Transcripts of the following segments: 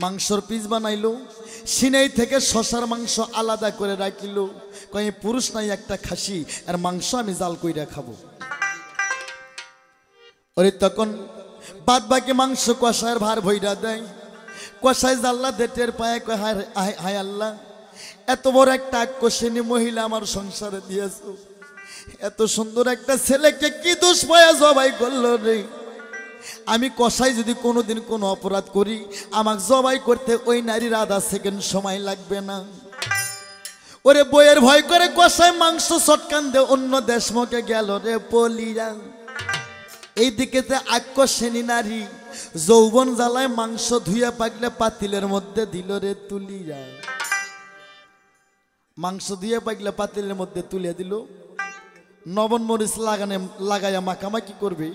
মাংসর পিস বানাইলো, সিনাই থেকে শশার মাংস আলাদা করে রাখিল, কয়ে পুরুষ নাই একটা খাসি আর মাংস আমি জাল কইরা খাবো। ওরে তখন বাদ বাকি মাংস কষায়ের ভার ভইরা দেয়, কষায় জাল্লা দেটের পায়ে কয় হায় আল্লাহ, এত বড় একটা আকর্ষণী মহিলা আমার সংসারে দিয়েছো, এত সুন্দর একটা ছেলেকে কি দোষ পায়া জবাই করলো রে। আমি কষাই যদি কোনোদিন কোনো অপরাধ করি, আমাকে জবাই করতে ওই নারীর আধা সেকেন্ড সময় লাগবে না। ওরে বইয়ের ভয় করে কষাই মাংস চটকান দে অন্য দেশমুখে গেল রে পলিরা। এইদিকে আকর্ষণী নারী যৌবন জ্বালায় মাংস ধুইয়া পাকলে পাতিলের মধ্যে দিল রে তুলিয়া। মাংস ধুইয়া পাকলে পাতিলের মধ্যে তুলে দিল, নবন মরিচ লাগাইয়া মাখামাখি করবে,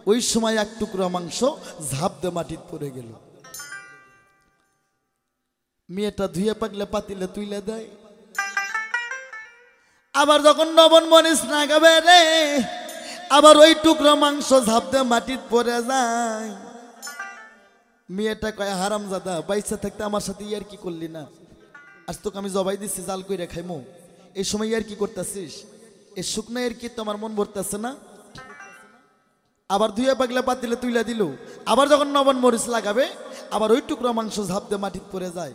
ওই সময় এক টুকরা মাংস ঝাঁপ দিয়ে মাটির পড়ে গেল। মেয়েটা ধুইয়া পাকলে পাতিলে তুলে দেয়, আবার যখন নবন মরিচ লাগাবে রে, আবার ওই টুকরা মাংস ঝাঁপ দিয়ে মাটির পড়ে যায়। মেয়েটা কয় হারামজাদা, বাইসা থাকতে আমার সাথে ইয়ার কি করলি না, আজ তোকে আমি জবাই দিচ্ছি জাল কইরা খাইমু, এই সময় ইয়ার কি করতেছিস, এই শুকনো এর কি তোমার মন ভরতেছে না। আবার ধুইয়া পাগলা পাতিলে তুইলা দিল, আবার যখন নবন মরিচ লাগাবে, আবার ওই টুকরা মাংস ঝাঁপ দিয়ে মাটির পড়ে যায়।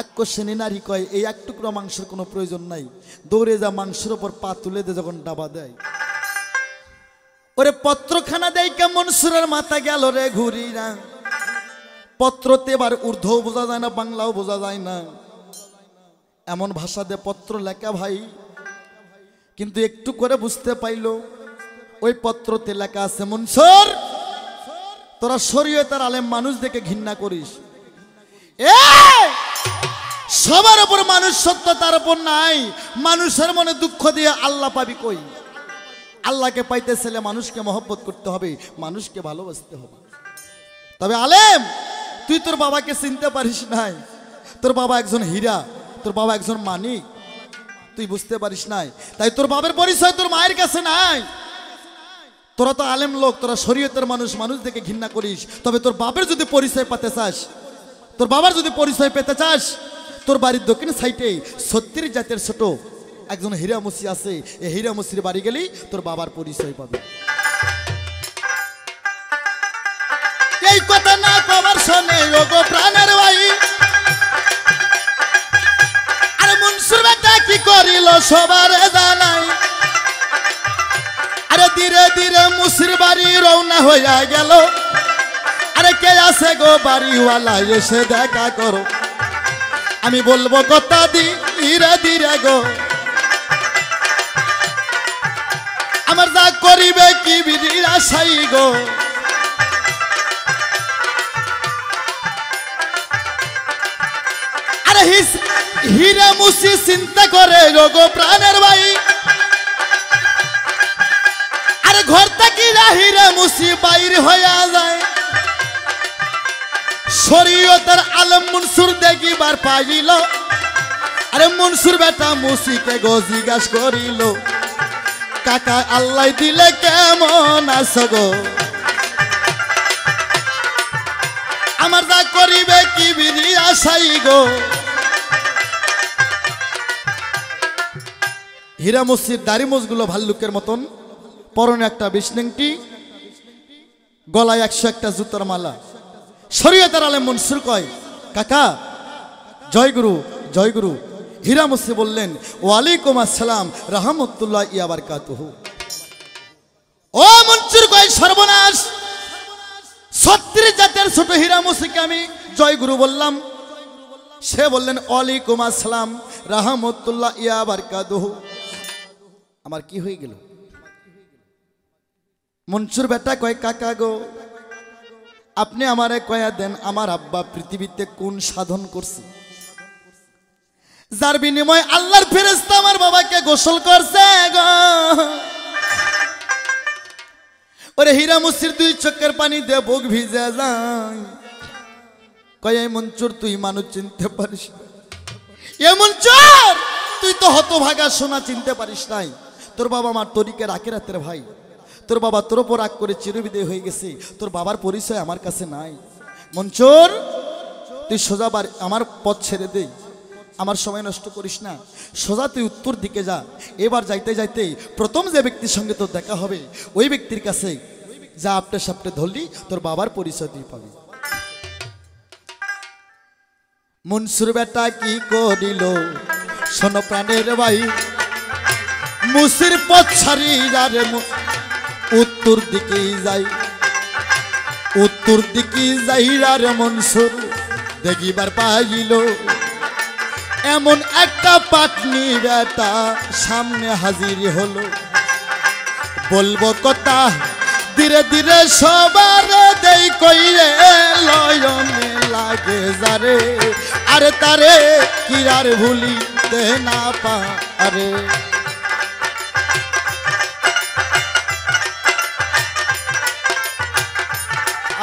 আকর্ষণী নারী কয় এই এক টুকরা মাংসের কোনো প্রয়োজন নাই, দৌড়ে যা মাংসের ওপর পা তুলে দিয়ে যখন ডাবা দেয়, ওরে পত্রখানা দেয় কেমন সুরের মাথা গেল রে ঘুরিরা। পত্রতে এবার ঊর্ধ্বও বোঝা যায় না, বাংলাও বোঝা যায় না, এমন ভাষা দিয়ে পত্র লেখা ভাই। কিন্তু একটু করে বুঝতে পাইল ওই পত্রতে লেখা আছে, মনসুর তোরা শরীয়তের আলেম মানুষ দেখে ঘৃণা করিস, সবার উপর মানুষ সত্য, তার উপর নাই, মানুষের মনে দুঃখ দিয়ে আল্লাহ পাবি কই। আল্লাহকে পাইতে ছেলে মানুষকে মহব্বত করতে হবে, মানুষকে ভালোবাসতে হবে। তবে আলেম তুই তোর বাবাকে চিনতে পারিস নাই, তোর বাবা একজন হীরা, তোর বাবা একজন মানিক, তুই বুঝতে পারিস নাই, তাই তোর বাবার পরিচয় তোর মায়ের কাছে নাই। তোরা তো আলেম লোক, তোরা শরীয়তের মানুষ, মানুষ দেখে ঘৃণা করিস। তবে তোর বাবার যদি পরিচয় পেতে চাস, তোর বাবার যদি পরিচয় পেতে চাস, তোর বাড়ির দক্ষিণ সাইডে 36 জাতের ছোট একজন হীরা মুসি আছে, এই হীরা মুসির বাড়ি গেলেই তোর বাবার পরিচয় পাবে। এই কথা না কবার শোনে ওগো প্রাণের ভাই, আরে মনসুর বেটা কি করিল সবার জানাই। আরে ধীরে ধীরে মুসির বাড়ি রওনা হইয়া গেল, আরে কে আছে গো বাড়িওয়ালা এসে দেখা করো, আমি বলবো কথা ধীরে ধীরে গো, আমার যা করিবে কি বিড়ির আশাই গো। আরে হীরা মুসি চিন্তা করে রোগো প্রাণের ভাই, আরে ঘর থেকে হীরা মুসি বাইর হইয়া যায়। শরীয়তের আলম মনসুর দেখিবার পাইল, আরে মনসুর বেটা মুসিকে গো জিজ্ঞাস করিল, কাকা আল্লাহ দিলে কেমন আছো গো, আমার যা করিবে কি বিধি আশাই গো। হীরা মুসির দাড়ি মোজগুলো ভাল্লুকের মতন, পরনে একটা বিষ্ণেংটি, গলায় 101টা জুতার মালা। শরীয়তের আলেম মনসুর কয় কাকা জয় গুরু জয় গুরু। হীরা মুসি বললেন ওয়ালাইকুম আসসালাম রাহমাতুল্লাহি ওয়া বারাকাতুহু। ও মনসুর কয় সর্বনাশ, 36 জাতের ছোট হীরা মুসিকে আমি জয় গুরু বললাম। সে বললেন ওয়ালাইকুম আসসালাম রাহমাতুল্লাহি ওয়া বারাকাতুহু। আমার কি হয়ে গেল? মনসুর বেটা কয় কাকা গো, আপনি আমারে কয়া দেন আমার আব্বা পৃথিবীতে কোন সাধন করছে, যার বিনিময় আল্লাহর ফেরেশতা আমার বাবাকে গোসল করছে গো। ওরে হীরা মুসির 2 চোখের পানি দিয়ে বুক ভিজে যায়। কয় মনসুর তুই মানুষ চিনতে পারিস না, এ মনসুর তুই তো হতভাগা সোনা চিনতে পারিস নাই। তোর বাবা আমার তরিকের আখিরাতের ভাই, তোর বাবা তোর উপর রাগ করে চিরবিদায় হয়ে গেছে, তোর বাবার পরিচয় আমার কাছে নাই। মনসুর তুই সোজা আমার পথ ছেড়ে দে, আমার সময় নষ্ট করিস না, সোজা তুই উত্তর দিকে যা। এবার যাইতে যাইতে প্রথম যে ব্যক্তির সঙ্গে তোর দেখা হবে ওই ব্যক্তির কাছে যা, আপটে সাপটে ধরলি তোর বাবার পরিচয় তুই পাবি। মনসুর বেটা কি করিল শোনো প্রাণের ভাই, মুসির পথ ছাড়িয়া রে উত্তর দিকে যাই, উত্তর দিকে যাইরা রে মনসুর দেখিবার পাইল এমন একটা পাটনি বেটা সামনে হাজির হলো। বলবো কথা ধীরে ধীরে সবার দেই কইরে লয়নে লাগে যারে, আরে তারে কি আর ভুলিতে না পারে।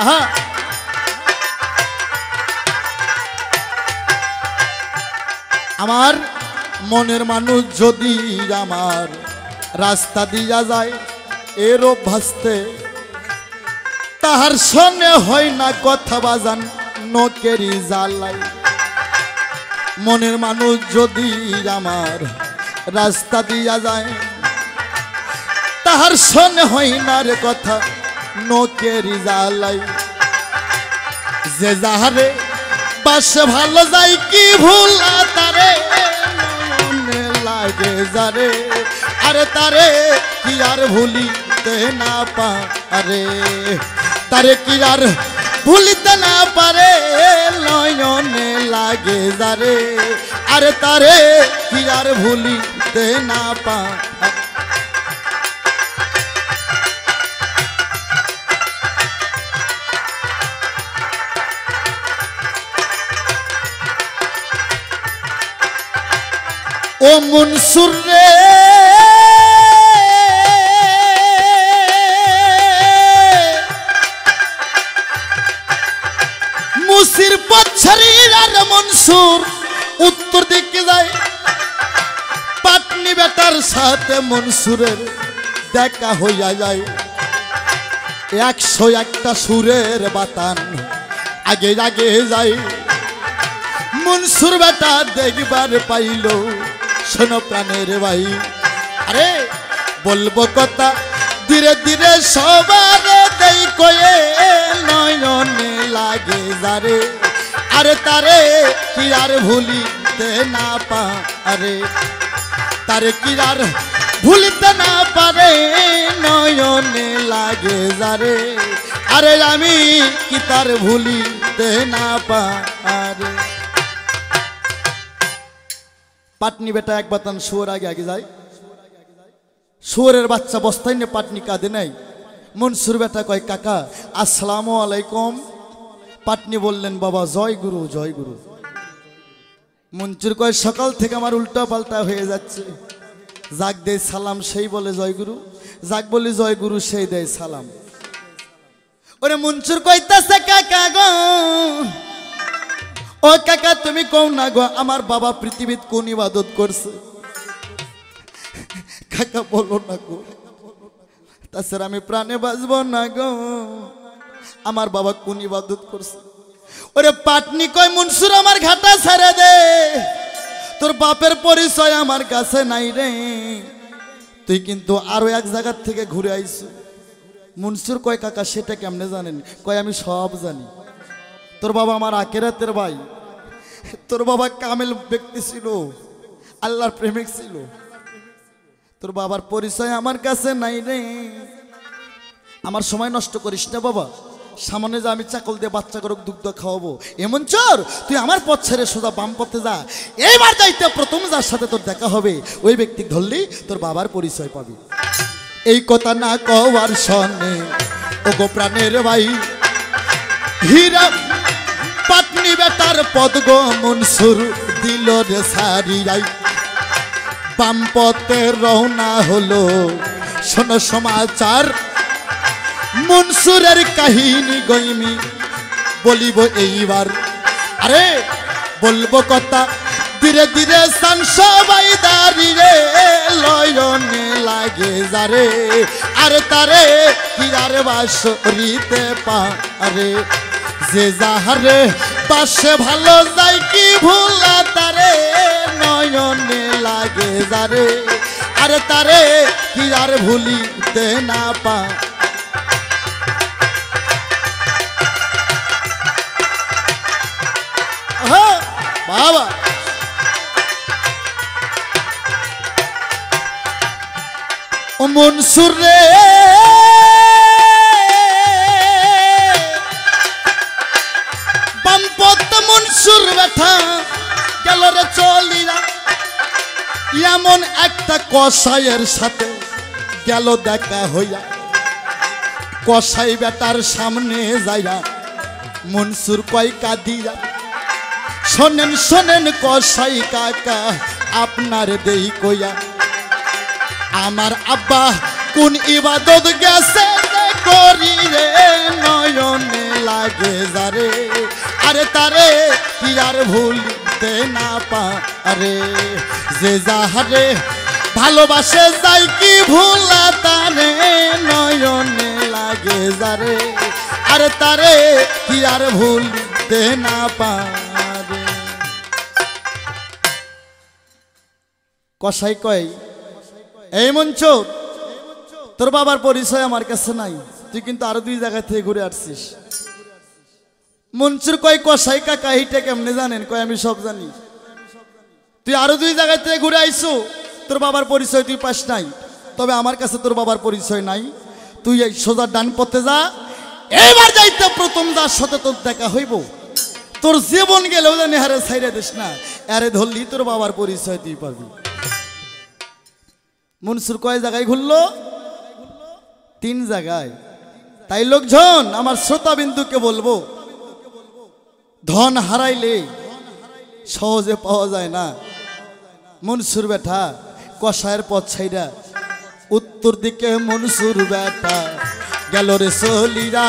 আহা আমার মনের মানুষ যদি আমার রাস্তা দিয়া যায় এরও ভাসতে, তাহার সঙ্গে হয় না কথা বাজান নকেরি জ্বালাই। মনের মানুষ যদি আমার রাস্তা দিয়া যায় তাহার সঙ্গে হয় না রে কথা নকেরি জ্বালাই। যে যাহারে বাসে ভালো যাই কি ভুল তারে মনে লাগে যারে, আরে তারে কি আর ভুলিতে না পারে, তারে কি আর ভুলিতে না পারে নয়নে লাগে যারে, আরে তারে কি আর ভুলিতে না পারে। ও মনসুর রে মুসির পথ ছাড়িয়া রে মনসুর উত্তর দিকে যায়, পাটনি বেটার সাথে মনসুরের দেখা হইয়া যায়। 101টা সুরের বাতান আগে আগে যায়, মনসুর বেটা দেখবার পাইল শোনো প্রাণের ভাই। আরে বলবো কথা ধীরে ধীরে সবার দেই কয়ে নয়নে লাগে যারে, আরে তারে কি আর ভুলিতে না পারে, তারে কি আর ভুলিতে না পারে নয়নে লাগে যারে, আরে আমি কি তার ভুলিতে না পারে। পাটনি বেটা এক বাতান শুয়োর আগে আগে যায়, শুয়োরের বাচ্চা বস্তায় নিয়ে পাটনি কাঁদে নাই। মনসুর বেটা কয় কাকা আসসালামু আলাইকুম। পাটনি বললেন বাবা জয় গুরু জয় গুরু। মনসুর কয় সকাল থেকে আমার উল্টা পাল্টা হয়ে যাচ্ছে, যাক দেয় সালাম সেই বলে জয় গুরু, যাক বলি জয় গুরু সেই দেয় সালাম। ওরে মনসুর কইতাছে কাকা গো, ও কাকা তুমি কও না গো আমার বাবা পৃথিবীত কোন ইবাদত করছে। কাকা বলো না গো, তাছাড়া আমি প্রাণে বাঁচব না গো, আমার বাবা কোন ইবাদত করছে। ওরে পাটনি কয় মনসুর আমার ঘাটা ছেড়ে দে, তোর বাপের পরিচয় আমার কাছে নাই রে, তুই কিন্তু আরো এক জায়গার থেকে ঘুরে আইছো। মনসুর কয় কাকা সেটা কেমনে জানেন? কয় আমি সব জানি, তোর বাবা আমার আখেরাতের ভাই, তোর বাবা কামেল ব্যক্তি ছিল, আল্লাহর প্রেমিক ছিল, তোর বাবার পরিচয় আমার কাছে নাই রে। আমার সময় নষ্ট করিস না বাবা, সামনে যা আমি চাকল দিয়ে বাচ্চা করে দুগ্ধ খাওয়াবো এমন চোর, তুই আমার পথ ছেড়ে সোজা বাম পথে যা। এইবার যাইতে প্রথম যার সাথে তোর দেখা হবে ওই ব্যক্তি ধরলি তোর বাবার পরিচয় পাবি। এই কথা না কওয়ার সনে ও গো প্রাণের ভাই, হীরা পাটনি বেটার পদ গো মনসুর দিল রে সারিয়াই, বাম পথে রওনা হলো শোনো সমাচার। মনসুরের কাহিনী গইমি বলিব এইবার, আরে বলবো কথা ধীরে ধীরে সান সবাই দাঁড়িয়ে লয়নে লাগে যারে, আরে তারে কি আর বাসরিতে পারে, যে যাহারে পাশে ভালো যায় কি ভুলা তারে নয়নে লাগে যারে আরে তারে কি আর ভুলিতে না পা বাবা ও মনসুর রে বামপত মনসুর ব্যথা গেল রে চলিরা এমন একটা কসাইয়ের সাথে গেল দেখা হইয়া কসাই বেটার সামনে যাইয়া মনসুর কয় কাঁদিয়া শোনেন শোনেন কসাই কাকা আপনার দেই কইয়া আমার আব্বা কোন ইবাদত গেছে করি রে নয়নে লাগে যারে আরে তারে কি আর ভুলতে না পারে যে যাহারে ভালোবাসে যায় কি ভুলা তারে নয়নে লাগে যারে আরে তারে কি আর ভুলতে না পারে কসাই কয় এই মনসুর তোর বাবার পরিচয় আমার কাছে নাই তুই কিন্তু আরো 2 জায়গা থেকে ঘুরে আসছিস মনসুর কয় কসাই কাকা এইটা কেমনে জানেন কয় আমি সব জানি তুই আরো 2 জায়গা থেকে ঘুরে আইছো তোর বাবার পরিচয় তুই পাস নাই তবে আমার কাছে তোর বাবার পরিচয় নাই তুই এই সোজা ডান পথে যা এবার যাইতে প্রথম যার সাথে তোর দেখা হইব তোর জীবন গেলেও জানি হারে ছাইরে দিস না আরে ধরলি তোর বাবার পরিচয় তুই পাবি মনসুর কয় জায়গায় ঘুরলো 3 জায়গায় তাই লোকজন আমার শ্রোতা বিন্দুকে বলবো ধন হারাইলে সহজে পাওয়া যায় না মনসুর বেটা কসায়ের পথ ছাইরা উত্তর দিকে মনসুর বেটা গেল রে চলিরা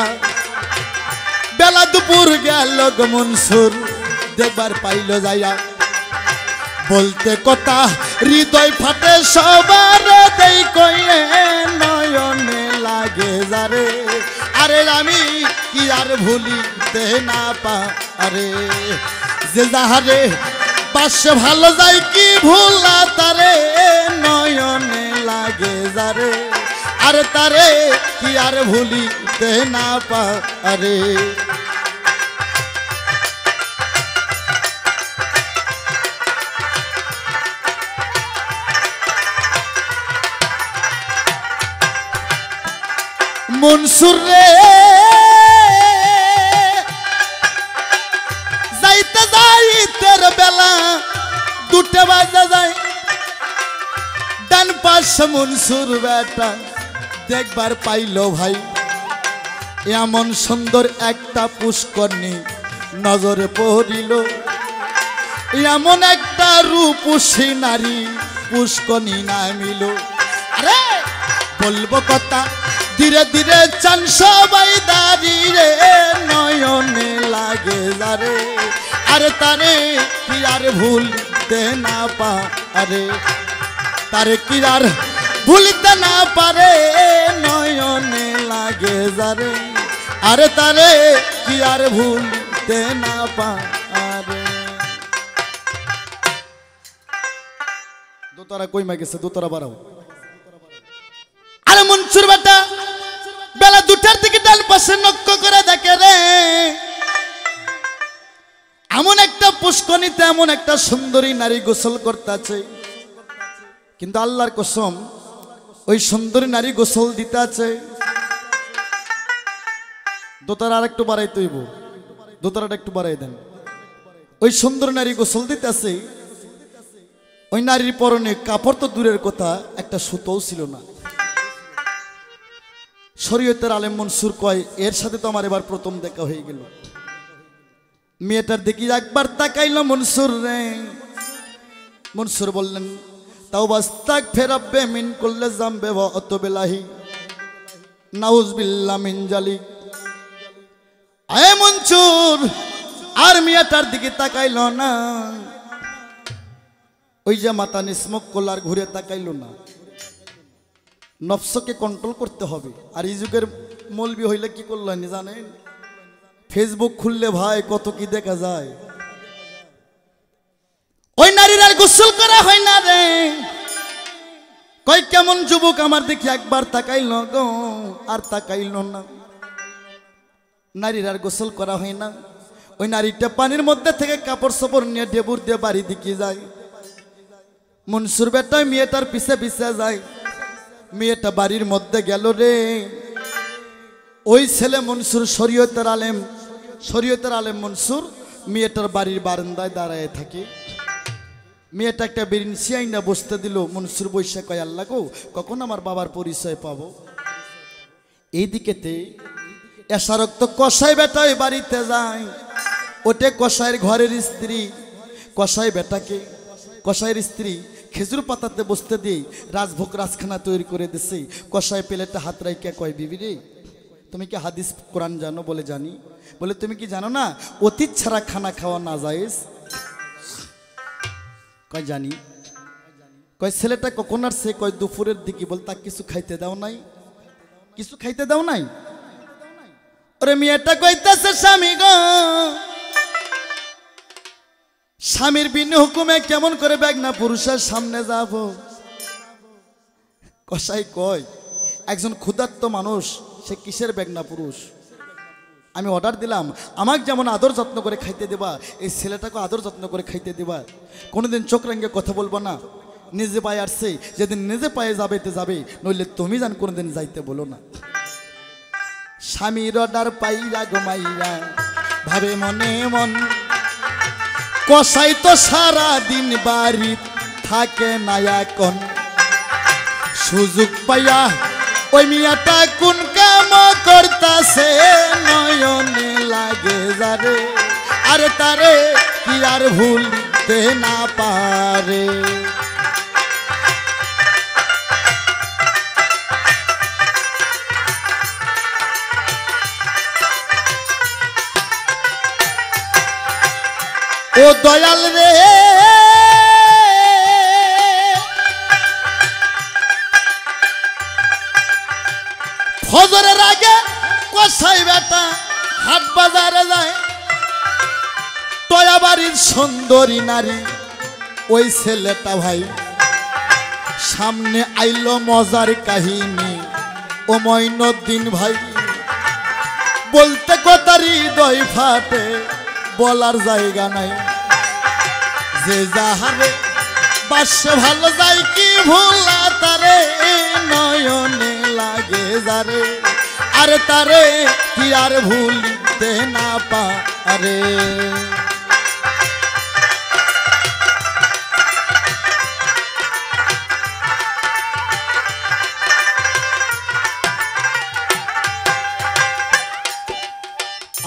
বেলা দুপুর গেল গো মনসুর দেখবার পাইল যাইয়া বলতে কথা হৃদয় ফাটে সবার দেই কইয়ে নয়নে লাগে যারে আরে আমি কি আর ভুলিতে না পারে যে যাহারে পাশে ভালো যায় কি ভুলা তারে নয়নে লাগে যারে আরে তারে কি আর ভুলিতে না পারে মনসুর রে যাইতে যাইতের বেলা 2টা বাজে যায় ডান পাশে মনসুর বেটা দেখবার পাইল ভাই এমন সুন্দর একটা পুষ্করণী নজরে পড়িল এমন একটা রূপসী নারী পুষ্করণী নামিল আরে বলবো কথা ধীরে ধীরে চান সবাই দাঁড়িয়ে নয়নে লাগে যারে আরে তারে কি আর ভুলতে না পারে তারে কি আর ভুলতে না পারে নয়নে লাগে যারে আরে তারে কি আর ভুলতে না পারে দোতারা কই মা গেছে দোতারা বাড়াও আরে মনসুর বেটা বেলা 2টার দিকে ডান পাশে লক্ষ্য করে দেখে রে এমন একটা পুষ্করণীতে এমন একটা সুন্দরী নারী গোসল করতেছে কিন্তু আল্লাহর কসম ওই সুন্দরী নারী গোসল দিতে আছে দোতারা আর একটু বাড়াই তৈব দোতারাটা একটু বাড়াই দেন ওই সুন্দর নারী গোসল দিতে আছে ওই নারীর পরনে কাপড় তো দূরের কথা একটা সুতোও ছিল না শরীয়তের আলেম মনসুর কয় এর সাথে তো আমার এবার প্রথম দেখা হয়ে গেল মেয়েটার দেখি একবার তাকাইল মনসুর রে মনসুর বললেন তাও বাস্তাক ফেরাবে মিন করলে জামবে অত বেলাহি নাউজবিল্লাহ মিন জালিক আয় মনসুর আর মেয়েটার দিকে তাকাইল না ওই যে মাথা নিসমক কলার ঘুরে তাকাইল না নফসকে কন্ট্রোল করতে হবে আর এই যুগের মৌলবি হইলে কি করলেন জানেন ফেসবুক খুললে ভাই কত কি দেখা যায়। ওই নারীর আর গোসল করা হয় না রে। কই কেমন যুবক আমার দেখি একবার তাকাইল গো আর তাকাইল না। নারীর আর গোসল করা হয় না। ওই নারীটা পানির মধ্যে থেকে কাপড় সাপড় নিয়ে ডেবুর দিয়ে বাড়ি দিকে যায়। মনসুর বেটা মেয়েটার পিছে পিছে যায়। মেয়েটা বাড়ির মধ্যে গেল রে। ওই ছেলে মনসুর শরীয়তের আলেম মনসুর মেয়েটার বাড়ির বারান্দায় দাঁড়ায় থাকে। মেয়েটা একটা বেরিনসি আইনা বসতে দিল। মনসুর বৈশা কয় আল্লাহ গো কখন আমার বাবার পরিচয় পাবো। এইদিকেতে এসারক্ত কসাই বেটা ওই বাড়িতে যায়। ওটে কসাইয়ের ঘরের স্ত্রী। কসাই বেটাকে কসাইয়ের স্ত্রী খেজুর পাতাতে বসতে দিয়ে রাজভোগ রাজখানা তৈরি করে দিছে। কসাই প্লেটে হাত রাইকা কয় বিবি রে তুমি কি হাদিস কোরআন জানো? বলে জানি। বলে তুমি কি জানো না অতীত ছাড়া খানা খাওয়া না জায়েজ? কয় জানি। কয় ছেলেটা কখন আসছে? কয় দুপুরের দিকে। বল তাকে কিছু খাইতে দাও নাই? কিছু খাইতে দাও নাই? ওরে মেয়েটা কইতাছে স্বামী গো স্বামীর বিন হুকুমে কেমন করে বেগনা পুরুষের সামনে যাব? কসাই কয় একজন ক্ষুধার্ত মানুষ সে কিসের বেগনা পুরুষ? আমি অর্ডার দিলাম আমাকে যেমন আদর যত্ন করে খাইতে দেবা এই ছেলেটাকে আদর যত্ন করে খাইতে দেবা। কোনোদিন চোখ রাঙিয়ে কথা বলবো না। নিজে পায়ে আসছে যেদিন নিজে পায়ে যাবে নইলে তুমি জান কোনোদিন যাইতে বলো না। স্বামীর অর্ডার পাইরা ঘুমাইরা ভাবে মনে মন কসাই তো সারা দিন বাড়ি থাকে না এখন। সুযোগ পাইয়া ওই মিয়াটা কোন কাম করতাছে নয়নে লাগে যারে। আরে তারে কি আর ভুলতে না পারে। ও দয়াল রে ফজরের আগে কসাই বেটা হাট বাজারে যায়। টয়া বাড়ির সুন্দরী নারী ওই ছেলেটা ভাই সামনে আইলো মজার কাহিনী। ও মঈনুদ্দিন ভাই বলতে কথার হৃদয় ফাটে বলার জায়গা নাই। যে যাহারে বাসে ভালো যায় কি ভোলা তারে নয়নে লাগে যারে। আরে তারে কি আর ভুলতে না পারে।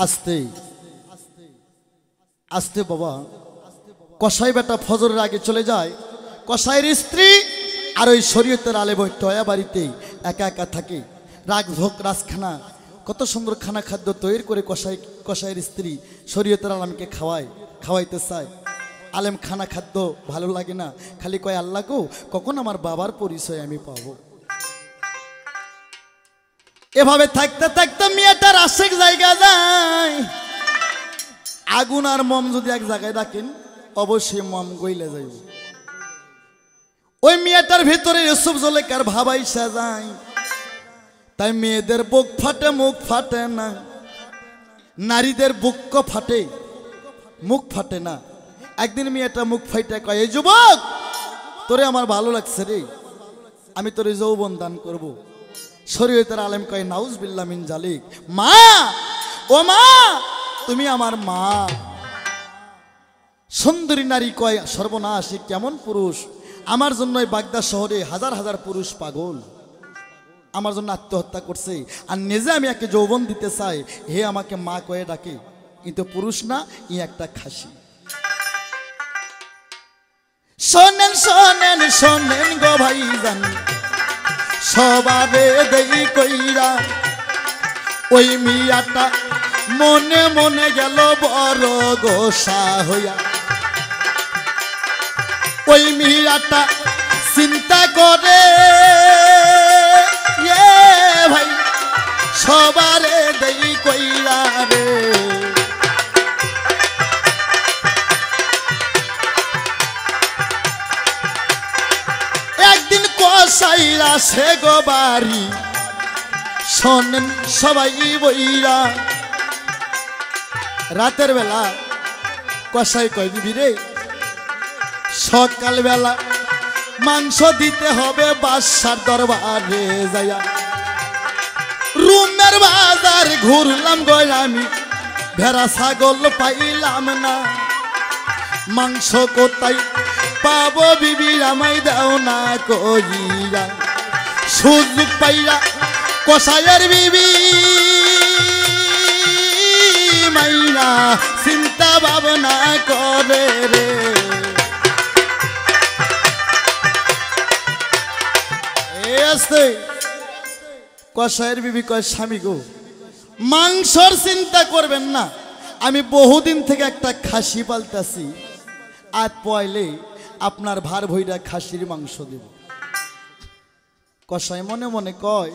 আস্তে আস্তে বাবা কসাই বেটা ফজরের আগে চলে যায়। কসাইয়ের স্ত্রী আর ওই শরীয়তের আলেম ওই টয়া বাড়িতেই একা একা থাকে। রাজভোগ রাজখানা কত সুন্দর খানা খাদ্য তৈরি করে কসাইয়ের স্ত্রী শরীয়তের আলেমকে খাওয়াইতে চায়। আলেম খানা খাদ্য ভালো লাগে না, খালি কয় আল্লাহ গো কখন আমার বাবার পরিচয় আমি পাবো। এভাবে থাকতে থাকতে মেয়েটার আশেক জায়গা যায়। আগুন আর মম যদি এক জায়গায় রাখেন অবশ্যই মম গইলে যাইব। ওই মেয়েটার ভিতরে ইউসুফ জুলেখার ভাবাই সাজায়। তাই মেয়েদের বুক ফাটে মুখ ফাটে না, নারীদের বুক ফাটে মুখ ফাটে না। একদিন মেয়েটা মুখ ফাইটে কয় এই যুবক তোরে আমার ভালো লাগছে রে, আমি তোরে যৌবন দান করব। শরীয়তের আলেম কয় নাউজ বিল্লাহ মিন জালিক। মা ও মা তুমি আমার মা। সুন্দরী নারী কয় সর্বনাশ কেমন পুরুষ, আমার জন্য বাগদা শহরে হাজার হাজার পুরুষ পাগল, আমার জন্য আত্মহত্যা করছে, আর নিজে আমি একে যৌবন দিতে চাই, হে আমাকে মা কয়ে ডাকে, কিন্তু পুরুষ না ই একটা খাসি। শোনেন শোনেন শোনেন গো ভাইজান সবারে দেই কইরা ওই মিয়াটা মনে মনে গেল বড় গোসা হইয়া। ওই মিয়াটা চিন্তা করে ভাই সবারে দেই কইরা রে একদিন কসাইরা সে গো বাড়ি শোনেন সবাই বইরা রাতের বেলা কসাই কয় দিবি রে সকাল বেলা মাংস দিতে হবে বাদশার দরবারে যাইয়া রুমের বাজার ঘুরলাম গো আমি ভেড়া ছাগল পাইলাম না মাংস কোথায় পাবো বিবি আমায় দাও না কইরা সুযোগ পাইরা কসাইয়ের বিবি মাইনা চিন্তা ভাবনা করে রে কসাইয়ের বিবি কয় স্বামী গো মাংসর চিন্তা করবেন না আমি বহুদিন থেকে একটা খাসি পালতাছি আর পয়লে আপনার ভার ভইরা খাসির মাংস দেব কসাই মনে মনে কয়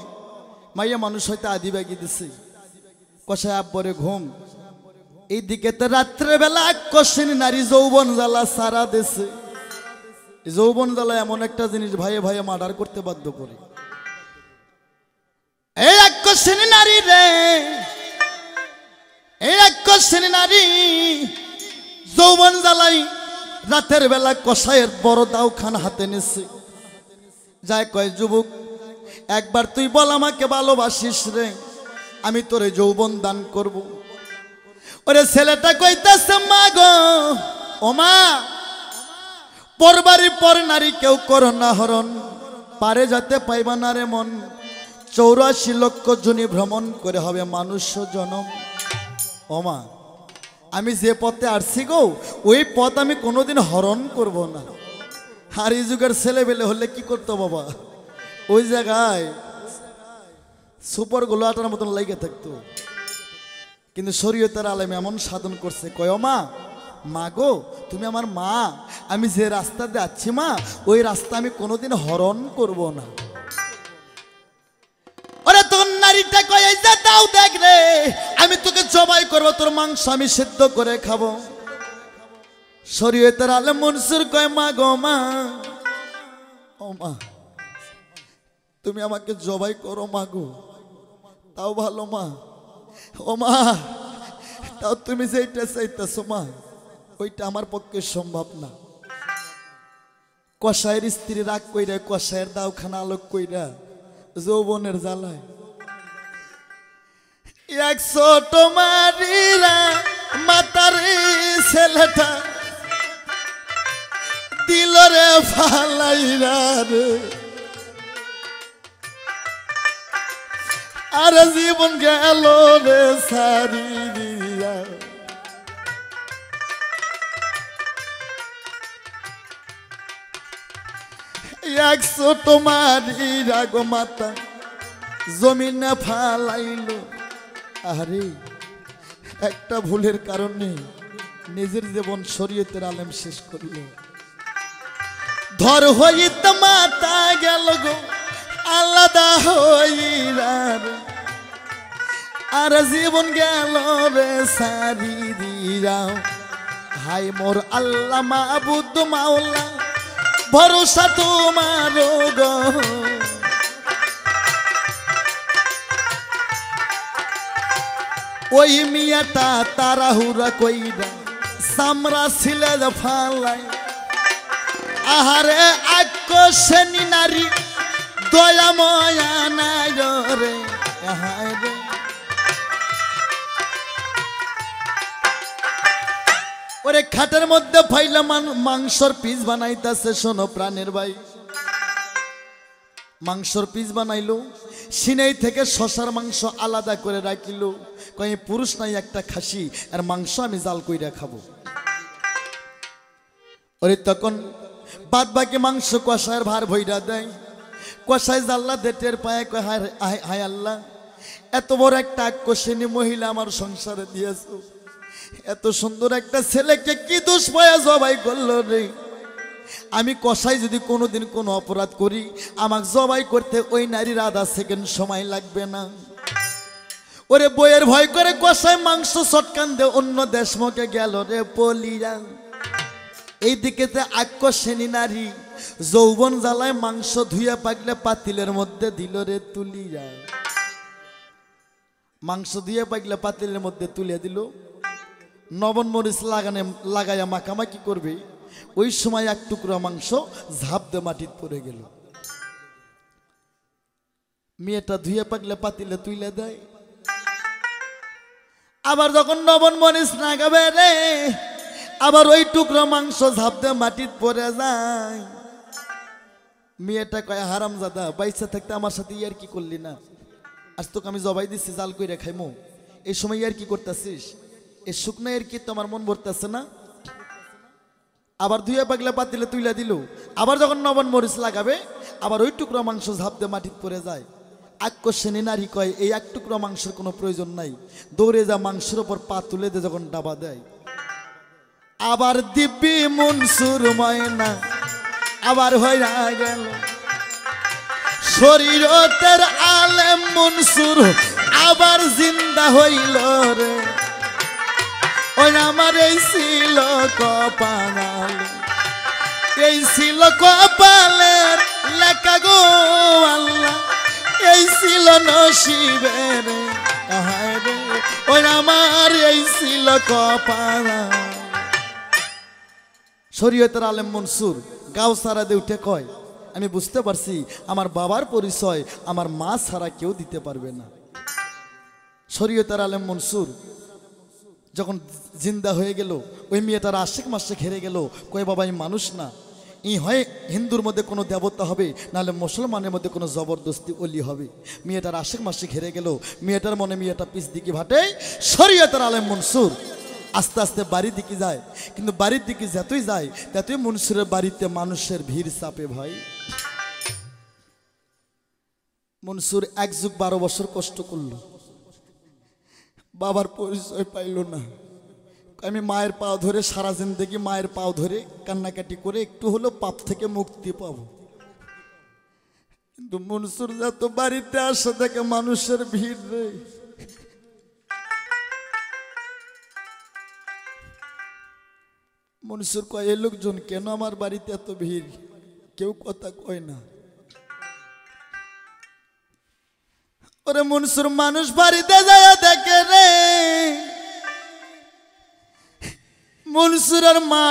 মাইয়া মানুষ হয়তো আদিবাগি দিছে কসাই আব্বরে ঘুম এইদিকে তো রাত্রেবেলা কষিন নারী যৌবন জ্বালা সারা দেশে যৌবন জ্বালা এমন একটা জিনিস ভাইয়ে ভাইয়ে মার্ডার করতে বাধ্য করে এই এক কষিন নারী রে এই এক কষিন নারী যৌবন জ্বালাই রাতের বেলা কসাইয়ের বড় দাও খান হাতে নিছে যায় কয় যুবক একবার তুই বল আমাকে ভালোবাসিস রে আমি তোরে যৌবন দান করব ওরে ছেলেটা কইতাছে মা গো ও মা পরবারি পর নারী কেউ করো না হরণ পারে যাতে পাইবা না রে মন 84 লক্ষ জনি ভ্রমণ করে হবে মানুষ জনম ও মা আমি যে পথে আসছি গো ওই পথ আমি কোনোদিন হরণ করব না আর এই যুগের ছেলেবেলে হলে কি করতো বাবা ওই জায়গায় সুপার গোলাটার মতন লেগে থাকতো কিন্তু শরীয়তের আলেম এমন সাধন করছে কয় মা মা গো তুমি আমার মা আমি যে রাস্তা দিয়ে যাচ্ছি মা ওই রাস্তা আমি কোনোদিন হরণ করব না ওরে তোর নারীটা কয় এই যে দাও দেখ রে আমি তোকে জবাই করব তোর মাংস আমি সিদ্ধ করে খাবো শরীয়তের আলেম মনসুর কয় মা গো মা ও মা তুমি আমাকে জবাই করো মা গো তাও ভালো মা ও মা তাও তুমি যেটা চাইতেছো মা ওইটা আমার পক্ষে সম্ভব না কসাইয়ের স্ত্রী রাগ কইরা কসাইয়ের দাওখানা আলোক কইরা যৌবনের জ্বালায় 100 টমারিরা মাতারে ছেলেটা দিল রে ফালাইরা রে আর জীবন গেল রে সারি দিয়া 100 টমারিরা গো মাতা জমিনে ফালাইলো আরে একটা ভুলের কারণে নিজের জীবন শরীয়তের আলেম শেষ করিল ধর হইত মাতা গেল গো আলাদা হইরা আর জীবন গেল রে সারি দিয়া হাই মোর আল্লাহ মাবুদ মাওলা ভরসা তোমার গো ওই মিয়াটা তারাহুরা কইরা সামরা ছিলে ফালাই আহারে আকর্ষণী নারী দয়া ময়া নাই রে আহারে ওরে খাটের মধ্যে ফাইলা মাংসর পিস বানাইতাছে শোনো প্রাণের ভাই মাংসর পিস বানাইলো সিনেই থেকে শশার মাংস আলাদা করে রাখিল কই পুরুষ নাই একটা খাসি আর মাংস আমি জাল কইরা খাবো ওরে তখন বাদ বাকি মাংস কষায়ের ভার ভইরা দেয় কষাই জাল্লা দেটের পায়ে কয় হায় আল্লাহ এত বড় একটা আকর্ষণী মহিলা আমার সংসারে দিয়েছো এত সুন্দর একটা ছেলেকে কি দোষ পায়া জবাই করলো রে আমি কষাই যদি কোনোদিন কোনো অপরাধ করি আমাকে জবাই করতে ওই নারীর আধা সেকেন্ড সময় লাগবে না ওরে বইয়ের ভয় করে কষায় মাংস চটকান দে অন্য দেশ মুখে গেল রে পলিরা। এইদিকে আক্কসেনী নারী যৌবন জ্বালায় মাংস ধুইয়া পাকলে পাতিলের মধ্যে দিল রে তুলিয়া। মাংস ধুইয়া পাকলে পাতিলের মধ্যে তুলে দিল। নবন মরিচ লাগাইয়া মাখামাখি করবে, ওই সময় এক টুকরা মাংস ঝাঁপ দিয়ে মাটির পড়ে গেল। মেয়েটা ধুইয়া পাকলে পাতিলে তুলে দেয়। আবার যখন নবন মরিচ লাগাবে রে, আবার ওই টুকরো মাংস ঝাঁপ দিয়ে মাটির পড়ে যায়। মেয়েটা কয় হারামজাদা, বাইসা থাকতে আমার সাথে ইয়ার কি করলি না? আজ তোকে আমি জবাই দিচ্ছি জাল কইরা খাইমু, এই সময় ইয়ার কি করতেছিস? এই শুকনো এর কি তোমার মন ভরতেছে না? আবার ধুইয়া পাগলা পাতিলে তুইলা দিল। আবার যখন নবন মরিচ লাগাবে, আবার ওই টুকরো মাংস ঝাঁপ দিয়ে মাটির পড়ে যায়। আক্কসেনী নারী কয় এই এক টুকরো মাংসের কোনো প্রয়োজন নাই, দৌড়ে যা মাংসের ওপর পা তুলে দিয়ে যখন ডাবা দেয়। আবার দিব্যি মনসুর ময়না আবার হইয়া গেল শরীয়তের আলেম মনসুর, আবার জিন্দা হইল রে। ওই আমার এই ছিল কপাল, এই ছিল কপালের লেখা গো আল্লাহ, এই ছিল নসিবের রে। ওই আমার এই ছিল কপাল। শরীয়তের আলেম মনসুর গাও সারা দিয়ে উঠে কয় আমি বুঝতে পারছি আমার বাবার পরিচয় আমার মা ছাড়া কেউ দিতে পারবে না। শরীয়তের আলেম মনসুর যখন জিন্দা হয়ে গেল, ওই মেয়েটার আশিক মাসিক হেরে গেল। কয় বাবা এই মানুষ না, ই হয় হিন্দুর মধ্যে কোনো দেবতা হবে, নাহলে মুসলমানের মধ্যে কোনো জবরদস্তি অলি হবে। মেয়েটার আশিক মাসিক হেরে গেল। মেয়েটার মনে মেয়েটা পিস দিকে ভাটে। শরীয়তের আলেম মনসুর আস্তে আস্তে বাড়ির দিকে যায়, কিন্তু বাড়ির দিকে যতই যায় ততই মনসুরের বাড়িতে মানুষের ভিড় চাপে ভাই। মনসুর 1 যুগ 12 বছর কষ্ট করল, বাবার পরিচয় পাইল না। আমি মায়ের পাও ধরে সারা জিন্দেগি মায়ের পাও ধরে কান্নাকাটি করে একটু হলো পাপ থেকে মুক্তি পাবো। কিন্তু মনসুর যত বাড়িতে আসে দেখে মানুষের ভিড় রে। মনসুর কয় এই লোকজন কেন আমার বাড়িতে এত ভিড়, কেউ কথা কয় না। ওরে মনসুর মানুষ বাড়িতে যায় দেখে রে, মনসুরের মা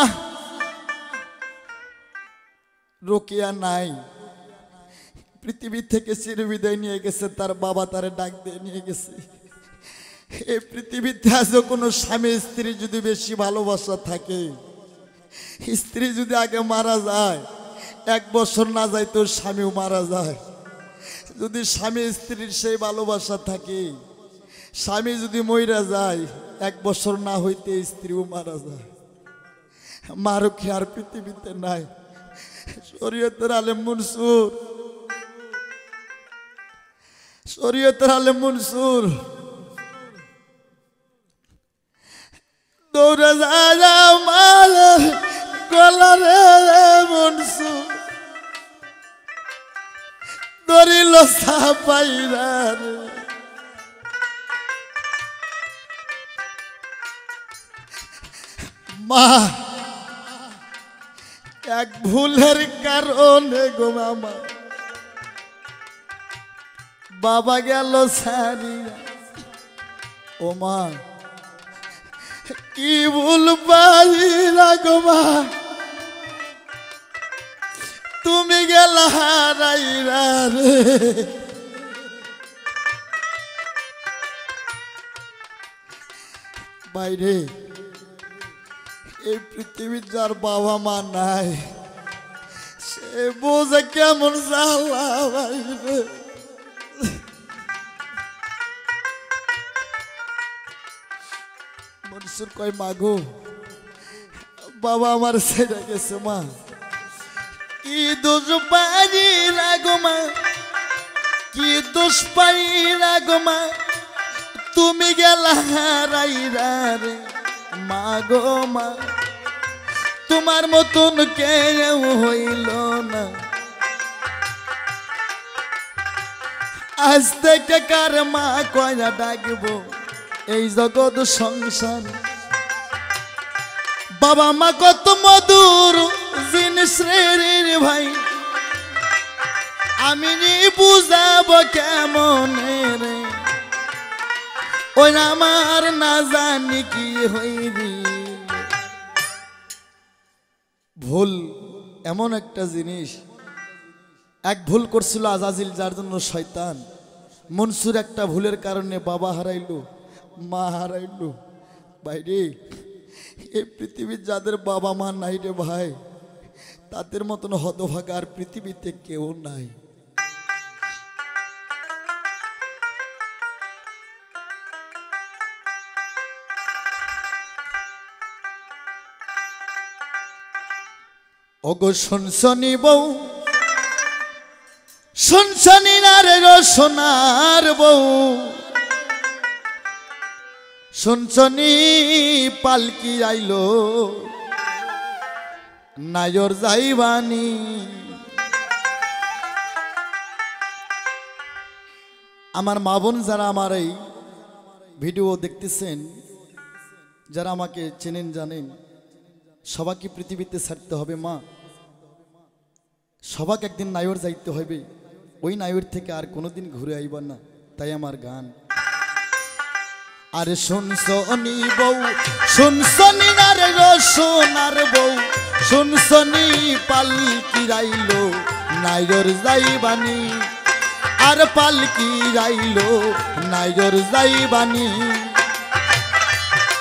রোকেয়া নাই, পৃথিবী থেকে চিরবিদায় নিয়ে গেছে। তার বাবা তারে ডাক দিয়ে নিয়ে গেছে। এই পৃথিবীতে আজও কোনো স্বামী স্ত্রী যদি বেশি ভালোবাসা থাকে, স্ত্রী যদি আগে মারা যায় 1 বছর না যায় তো স্বামীও মারা যায়। যদি স্বামী স্ত্রীর সেই ভালোবাসা থাকে, স্বামী যদি মইরা যায় 1 বছর না হইতে স্ত্রীও মারা যায়। মারও কি আর পৃথিবীতে নাই। শরীয়তের আলেম মনসুর, শরীয়তের আলেম মনসুর দৌড়ে যায় মালের গলারে। মনসুর ধরিল সাপাইরা রে। মা এক ভুলের কারণে গো মামা বাবা গেল সারিয়া। ও মা কি ভুল পাইলা গো মা, তুমি গেলা হারাইরা রে। বাইরে এই পৃথিবীর যার বাবা মা নাই, সে বোঝে কেমন জ্বালা বাইরে। মনসুর কয় মাগো বাবা আমার ছেড়ে গেছে। মা কি দোষ পাইলা গো মা, কি দোষ পাইলা গো মা, তুমি গেলা হারাইরা রে। মা গো মা তোমার মতন কেউ হইল না, আজ থেকে কার মা কয়া ডাকবো এই জগৎ সংসার। বাবা মা কত মধুর জিনিস রে ভাই, আমি বুঝাবো কেমন রে, ওই আমার না জানি কি হইবি। ভুল এমন একটা জিনিস, এক ভুল করছিল আজাজিল, যার জন্য শয়তান মনসুর একটা ভুলের কারণে বাবা হারাইলো, মা হারাইলো। ভাইরে, এই পৃথিবীর যাদের বাবা মা নাই রে ভাই, তাদের মতন হতভাগা আর পৃথিবীতে কেউ নাই। ওগো শুনছনি বউ, শুনছনি না রে সোনার বউ, শুনছনি পালকি আইলো নায়র যাইবানি। আমার মা বোন যারা আমার এই ভিডিও দেখতেছেন, যারা আমাকে চেনেন জানেন, সবাইকে পৃথিবীতে ছাড়তে হবে মা, সবাইকে একদিন নায়র যাইতে হবে, ওই নায়র থেকে আর কোনোদিন ঘুরে আইবা না। তাই আমার গান। আরে শুনছনি বউ, শুনছনি না রে সোনার বউ, শুনছনি পালকি রাইলো নায়র যাইবানি, আর পালকি রাইলো নায়র যাইবানি।